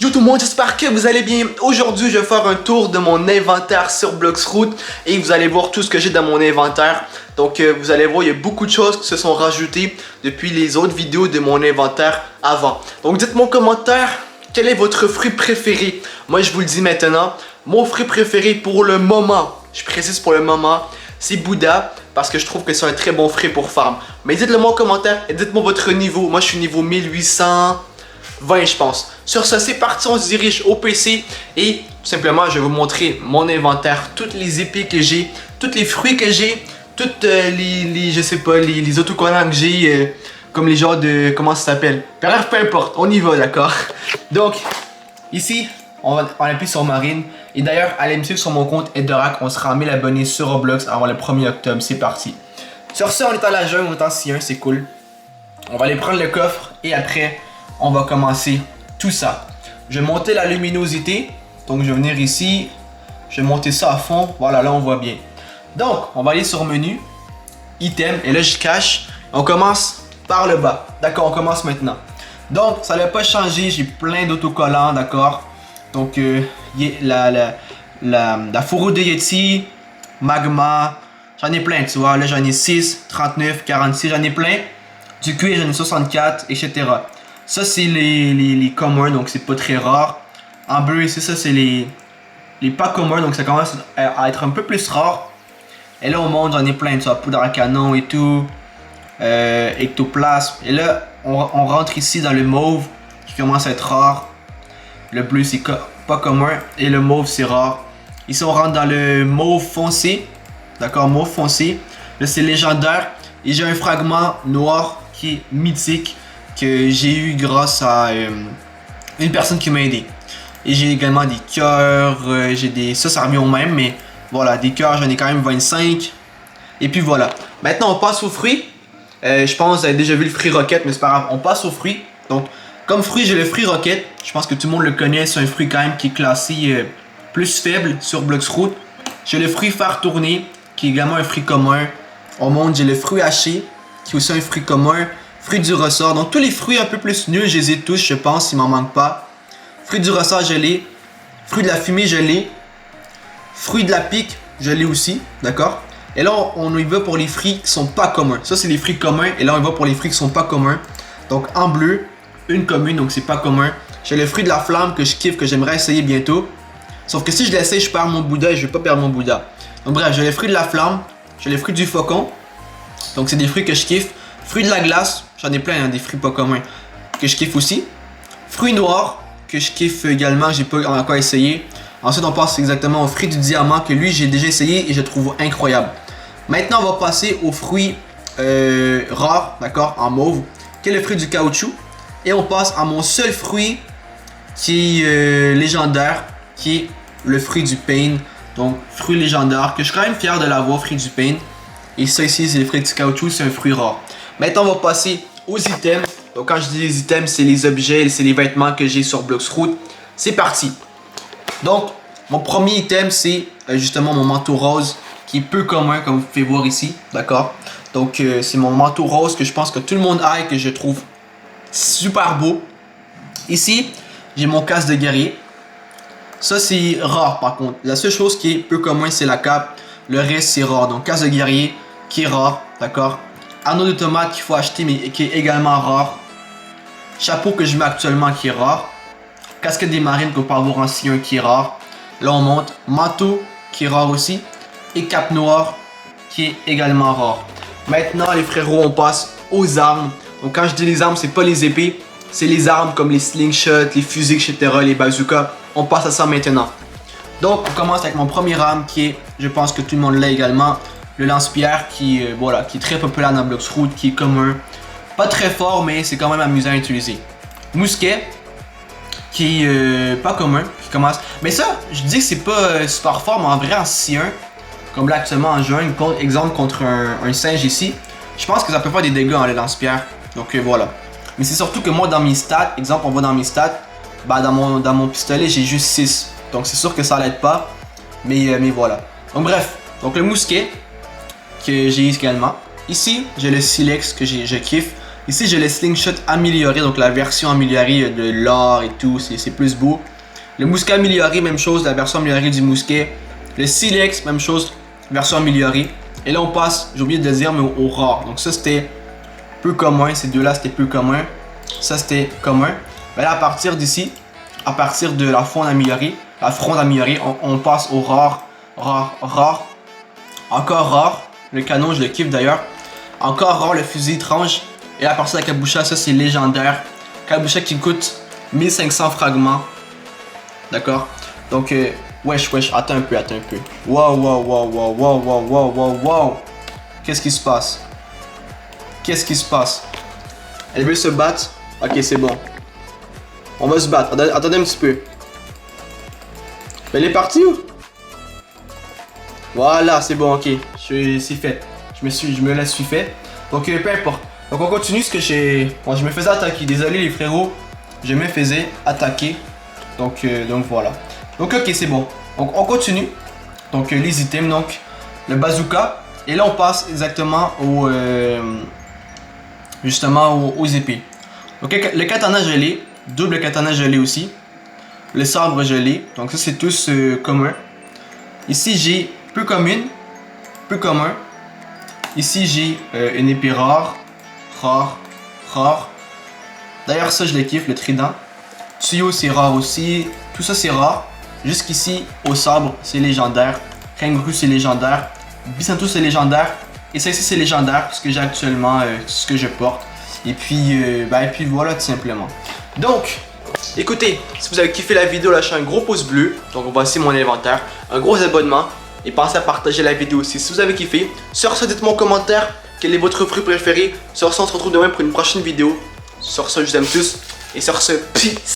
Yo tout le monde, j'espère que vous allez bien. Aujourd'hui, je vais faire un tour de mon inventaire sur Bloxroot et vous allez voir tout ce que j'ai dans mon inventaire. Donc vous allez voir, il y a beaucoup de choses qui se sont rajoutées depuis les autres vidéos de mon inventaire avant. Donc dites-moi en commentaire, quel est votre fruit préféré? Moi, je vous le dis maintenant, mon fruit préféré pour le moment, je précise pour le moment, c'est Bouddha parce que je trouve que c'est un très bon fruit pour farm. Mais dites-le moi en commentaire et dites-moi votre niveau. Moi, je suis niveau 1820, je pense. Sur ce, c'est parti, on se dirige au PC et tout simplement, je vais vous montrer mon inventaire, toutes les épées que j'ai, tous les fruits que j'ai, toutes je sais pas, les autocollants que j'ai, comme les genres de, comment ça s'appelle? Bref, peu importe, on y va, d'accord? Donc, ici, on appuie sur Marine. Et d'ailleurs, allez me suivre sur mon compte Edorak, on sera en 1000 abonnés sur Roblox avant le 1er octobre, c'est parti. Sur ce, on est à la jungle, on est en C1, c'est cool. On va aller prendre le coffre et après, on va commencer tout ça. Je vais monter la luminosité. Donc je vais venir ici. Je vais monter ça à fond. Voilà, là on voit bien. Donc on va aller sur menu. Item. Et là je cache. On commence par le bas. D'accord, on commence maintenant. Donc ça n'a pas changé. J'ai plein d'autocollants. D'accord. Donc la fourrure de Yeti. Magma. J'en ai plein, tu vois. Là j'en ai 6, 39, 46. J'en ai plein. Du cuir j'en ai 64, etc. Ça c'est les communs, donc c'est pas très rare. En bleu ici, ça c'est les pas communs, donc ça commence à être un peu plus rare. Et là au monde j'en ai plein, tu vois, poudre à canon et tout, ectoplasme. Et là on rentre ici dans le mauve qui commence à être rare. Le bleu c'est pas commun et le mauve c'est rare. Ici on rentre dans le mauve foncé, d'accord, mauve foncé. Là c'est légendaire et j'ai un fragment noir qui est mythique, que j'ai eu grâce à une personne qui m'a aidé. Et j'ai également des cœurs, j'ai des... Ça revient au même, mais voilà, des cœurs, j'en ai quand même 25. Et puis voilà. Maintenant, on passe aux fruits. Je pense que vous avez déjà vu le fruit rocket, mais c'est pas grave. On passe aux fruits. Donc, comme fruit, j'ai le fruit rocket. Je pense que tout le monde le connaît. C'est un fruit quand même qui est classé plus faible sur Bloxroot. J'ai le fruit phare tourné, qui est également un fruit commun. Au monde, j'ai le fruit haché, qui est aussi un fruit commun. Fruit du ressort, donc tous les fruits un peu plus nuls, je les ai tous, je pense, il m'en manque pas. Fruit du ressort, je l'ai. Fruit de la fumée, je l'ai. Fruit de la pique, je l'ai aussi, d'accord? Et là, on y va pour les fruits qui sont pas communs. Ça, c'est les fruits communs, et là, on y va pour les fruits qui sont pas communs. Donc, en bleu, une commune, donc c'est pas commun. J'ai le fruit de la flamme que je kiffe, que j'aimerais essayer bientôt. Sauf que si je l'essaye, je perds mon Bouddha et je vais pas perdre mon Bouddha. Donc, bref, j'ai le fruit de la flamme, j'ai le fruit du faucon. Donc, c'est des fruits que je kiffe. Fruits de la glace, j'en ai plein, hein, des fruits pas communs que je kiffe aussi. Fruits noirs, que je kiffe également, j'ai pas encore essayé. Ensuite, on passe exactement au fruit du diamant, que lui, j'ai déjà essayé et je trouve incroyable. Maintenant, on va passer aux fruits rares, d'accord, en mauve, qui est le fruit du caoutchouc. Et on passe à mon seul fruit qui est légendaire, qui est le fruit du pain. Donc, fruit légendaire, que je suis quand même fier de l'avoir, fruit du pain. Et ça ici, c'est le fruit du caoutchouc, c'est un fruit rare. Maintenant, on va passer aux items. Donc, quand je dis les items, c'est les objets, c'est les vêtements que j'ai sur Bloxroot. C'est parti. Donc, mon premier item, c'est justement mon manteau rose, qui est peu commun, comme vous pouvez voir ici. D'accord? Donc, c'est mon manteau rose que je pense que tout le monde a et que je trouve super beau. Ici, j'ai mon casque de guerrier. Ça, c'est rare, par contre. La seule chose qui est peu commun, c'est la cape. Le reste, c'est rare. Donc, casque de guerrier, qui est rare. D'accord? Anneau de tomate qu'il faut acheter mais qui est également rare. Chapeau que je mets actuellement qui est rare. Casquette des marines qu'on peut avoir en C1 qui est rare. Là on monte. Manteau qui est rare aussi. Et cape noire qui est également rare. Maintenant les frérots, on passe aux armes. Donc quand je dis les armes, c'est pas les épées. C'est les armes comme les slingshots, les fusils, etc. Les bazookas. On passe à ça maintenant. Donc on commence avec mon premier arme qui est, je pense que tout le monde l'a également. Le lance-pierre qui est très populaire dans Bloxroot, qui est commun. Pas très fort, mais c'est quand même amusant à utiliser. Mousquet, qui est pas commun, qui commence. Mais ça, je dis que c'est pas super fort, mais en vrai en C1, comme là actuellement en jungle, exemple contre un singe ici, je pense que ça peut faire des dégâts, hein, le lance-pierre. Donc voilà. Mais c'est surtout que moi dans mes stats, exemple on va dans mes stats, bah, dans mon pistolet j'ai juste 6. Donc c'est sûr que ça l'aide pas. Mais voilà. Donc bref, donc le mousquet que j'ai également. Ici, j'ai le silex que je kiffe. Ici, j'ai le slingshot amélioré, donc la version améliorée de l'or et tout, c'est plus beau. Le mousquet amélioré, même chose, la version améliorée du mousquet. Le silex, même chose, version améliorée. Et là, on passe, j'ai oublié de le dire, mais au rare. Donc ça, c'était peu commun. Ces deux-là, c'était peu commun. Ça, c'était commun. Mais là, à partir d'ici, à partir de la fronde améliorée, on passe au rare, rare. Encore rare. Le canon, je le kiffe d'ailleurs. Encore rare, le fusil étrange. Et à partir de la cabocha, ça, c'est légendaire. Cabocha qui coûte 1500 fragments. D'accord? Donc, wesh, attends un peu. Wow. Qu'est-ce qui se passe? Elle veut se battre? Ok, c'est bon. On va se battre. Attendez un petit peu. Elle est partie où? Voilà, c'est bon, ok. C'est fait. Je me la suis fait. Donc, peu importe. Donc, on continue ce que j'ai... Bon, je me faisais attaquer. Désolé, les frérots. Je me faisais attaquer. Donc voilà. Donc, ok, c'est bon. Donc, on continue. Donc, les items. Donc, le bazooka. Et là, on passe exactement aux épées. Donc, le katana, je l'ai. Double katana, je l'ai aussi. Le sabre, je l'ai. Donc, ça, c'est tous communs. Ici, j'ai peu commun. Ici, j'ai une épée rare. D'ailleurs, ça, je le kiffe, le trident. Tsuyo, c'est rare aussi. Tout ça, c'est rare. Jusqu'ici, au sabre, c'est légendaire. Rengoku, c'est légendaire. Bisanto, c'est légendaire. Et ça ici, c'est légendaire, parce que j'ai actuellement ce que je porte. Et puis voilà, tout simplement. Donc, écoutez, si vous avez kiffé la vidéo, lâchez un gros pouce bleu. Donc, voici mon inventaire. Un gros abonnement. Et pensez à partager la vidéo aussi si vous avez kiffé. Sur ce, dites-moi en commentaire quel est votre fruit préféré. Sur ce, on se retrouve demain pour une prochaine vidéo. Sur ce, je vous aime tous. Et sur ce, peace.